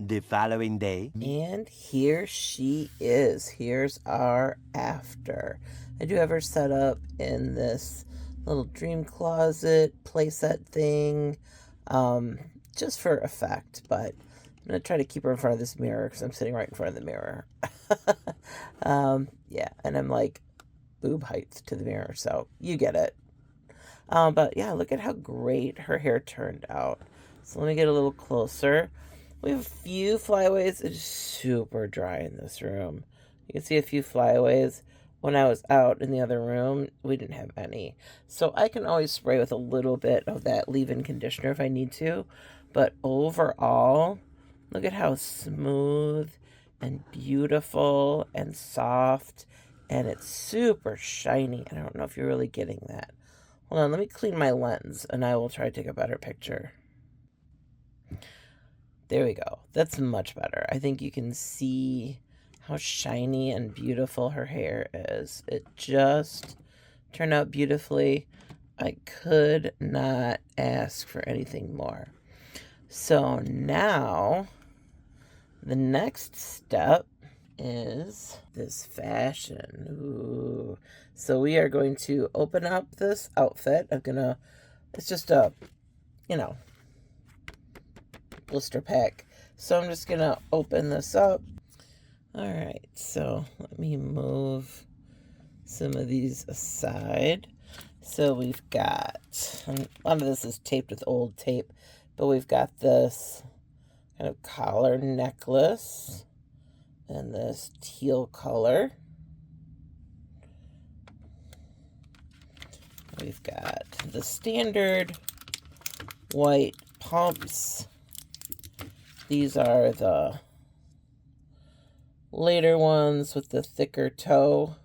The following day. And here she is. Here's our after. I do have her set up in this little dream closet playset thing, just for effect, but I'm going to try to keep her in front of this mirror because I'm sitting right in front of the mirror. Yeah, and I'm like boob height to the mirror, so you get it. But yeah, look at how great her hair turned out. So let me get a little closer. We have a few flyaways. It's super dry in this room. You can see a few flyaways. When I was out in the other room, we didn't have any. So I can always spray with a little bit of that leave-in conditioner if I need to. But overall, look at how smooth and beautiful and soft. And it's super shiny. I don't know if you're really getting that. Hold on, let me clean my lens and I will try to take a better picture. There we go. That's much better. I think you can see how shiny and beautiful her hair is. It just turned out beautifully. I could not ask for anything more. So now, the next step is this fashion. Ooh. So we are going to open up this outfit. It's just a, blister pack. So I'm just gonna open this up. All right, so let me move some of these aside. So we've got, a lot of this is taped with old tape, but we've got this kind of collar necklace and this teal color. We've got the standard white pumps. These are the later ones with the thicker toe.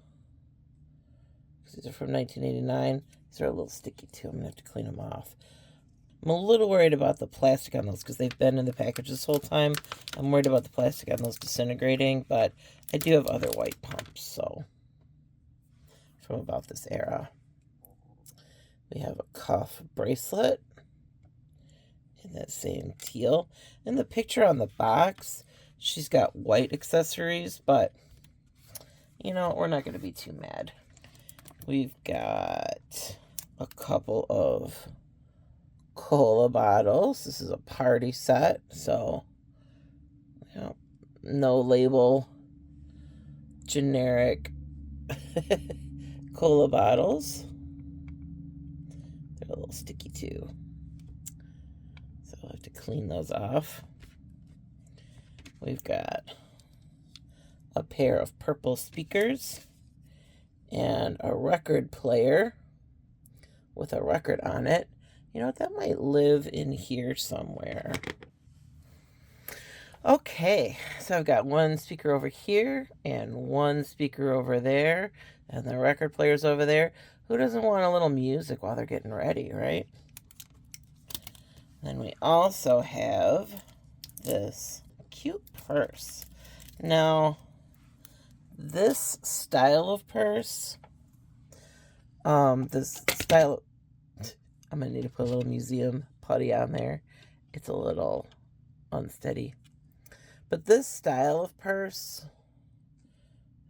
These are from 1989. These are a little sticky too. I'm going to have to clean them off. I'm a little worried about the plastic on those because they've been in the package this whole time. I'm worried about the plastic on those disintegrating, but I do have other white pumps, so from about this era. We have a cuff bracelet in that same teal. In the picture on the box, she's got white accessories, but, we're not going to be too mad. We've got a couple of cola bottles. This is a party set, so, no label, generic cola bottles. They're a little sticky too. So I'll have to clean those off. We've got a pair of purple speakers and a record player with a record on it. You know what? That might live in here somewhere. Okay, so I've got one speaker over here and one speaker over there, and the record player's over there. Who doesn't want a little music while they're getting ready, right? Then we also have this cute purse. Now, this style of purse, I'm going to need to put a little museum putty on there. It's a little unsteady. But this style of purse,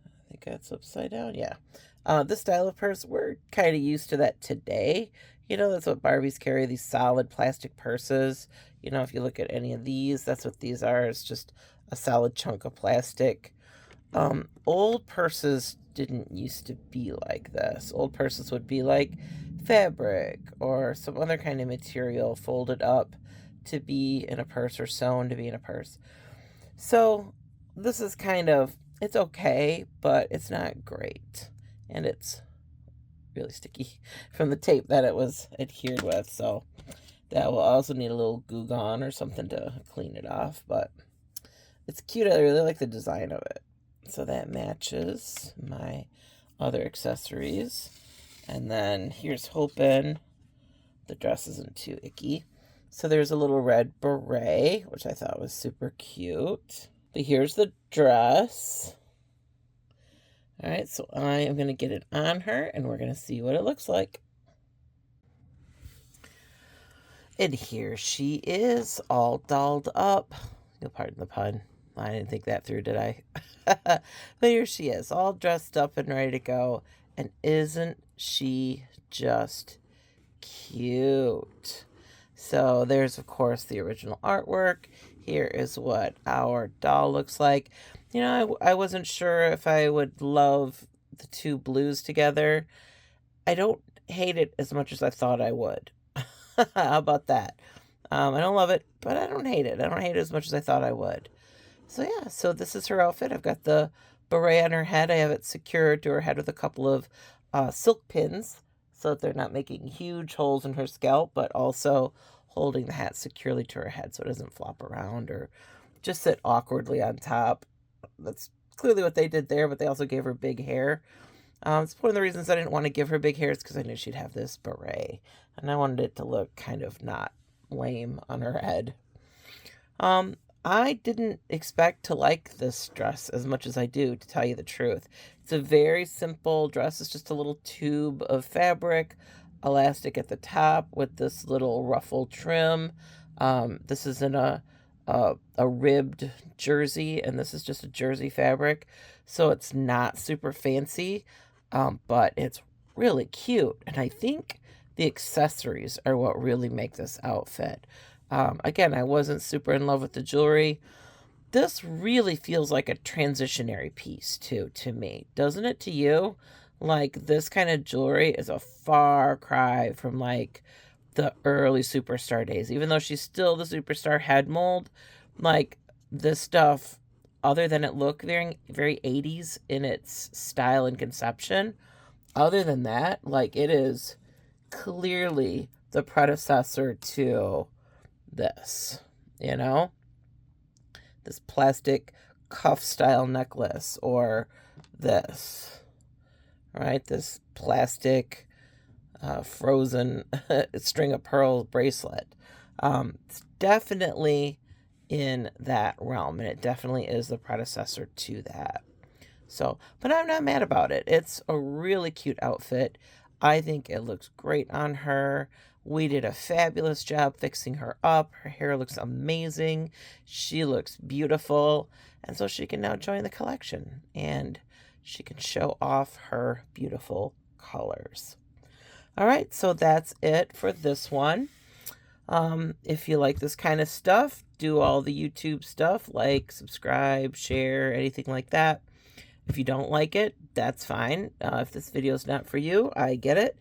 I think that's upside down, yeah. This style of purse, we're kind of used to that today. That's what Barbies carry, these solid plastic purses. If you look at any of these, that's what these are. It's just a solid chunk of plastic. Old purses didn't used to be like this. Old purses would be like fabric or some other kind of material folded up to be in a purse or sewn to be in a purse. So this is it's okay, but it's not great. And it's really sticky from the tape that it was adhered with. So that will also need a little Goo Gone or something to clean it off. But it's cute. I really like the design of it. So that matches my other accessories. And then here's hoping the dress isn't too icky. So there's a little red beret, which I thought was super cute. But here's the dress. All right, so I am going to get it on her, and we're going to see what it looks like. And here she is, all dolled up. You'll pardon the pun. I didn't think that through, did I? But here she is, all dressed up and ready to go. And isn't she just cute? So there's, of course, the original artwork. Here is what our doll looks like. You know, I wasn't sure if I would love the two blues together. I don't hate it as much as I thought I would. How about that? I don't love it, but I don't hate it. I don't hate it as much as I thought I would. So yeah, so this is her outfit. I've got the beret on her head. I have it secured to her head with a couple of silk pins so that they're not making huge holes in her scalp, but also holding the hat securely to her head so it doesn't flop around or just sit awkwardly on top. That's clearly what they did there, but they also gave her big hair. It's one of the reasons I didn't want to give her big hair is because I knew she'd have this beret, and I wanted it to look kind of not lame on her head. I didn't expect to like this dress as much as I do, to tell you the truth. It's a very simple dress. It's just a little tube of fabric, elastic at the top with this little ruffle trim. This is in a ribbed jersey, and this is just a jersey fabric, so it's not super fancy, but it's really cute, and I think the accessories are what really make this outfit. Again, I wasn't super in love with the jewelry. This really feels like a transitionary piece too, to me. Doesn't it to you? Like, this kind of jewelry is a far cry from like the early superstar days. Even though she's still the superstar head mold, like this stuff, other than it look very, very 80s in its style and conception, other than that, like, it is clearly the predecessor to this, you know, this plastic cuff style necklace, or this, right, this plastic frozen string of pearl bracelet. It's definitely in that realm, and it definitely is the predecessor to that. So, but I'm not mad about it. It's a really cute outfit. I think it looks great on her. We did a fabulous job fixing her up. Her hair looks amazing. She looks beautiful. And so she can now join the collection, and she can show off her beautiful colors. All right, so that's it for this one. If you like this kind of stuff, do all the YouTube stuff, like, subscribe, share, anything like that. If you don't like it, that's fine. If this video is not for you, I get it.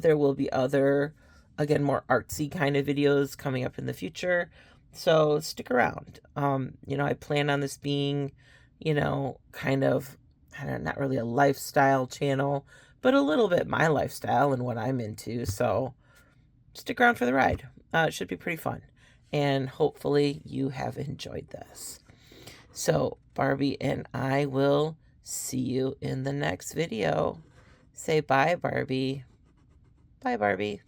There will be other, again, more artsy kind of videos coming up in the future. So stick around. You know, I plan on this being, you know, kind of, I don't know, not really a lifestyle channel, but a little bit my lifestyle and what I'm into. So stick around for the ride. It should be pretty fun. And hopefully you have enjoyed this. So Barbie and I will see you in the next video. Say bye, Barbie. Bye, Barbie.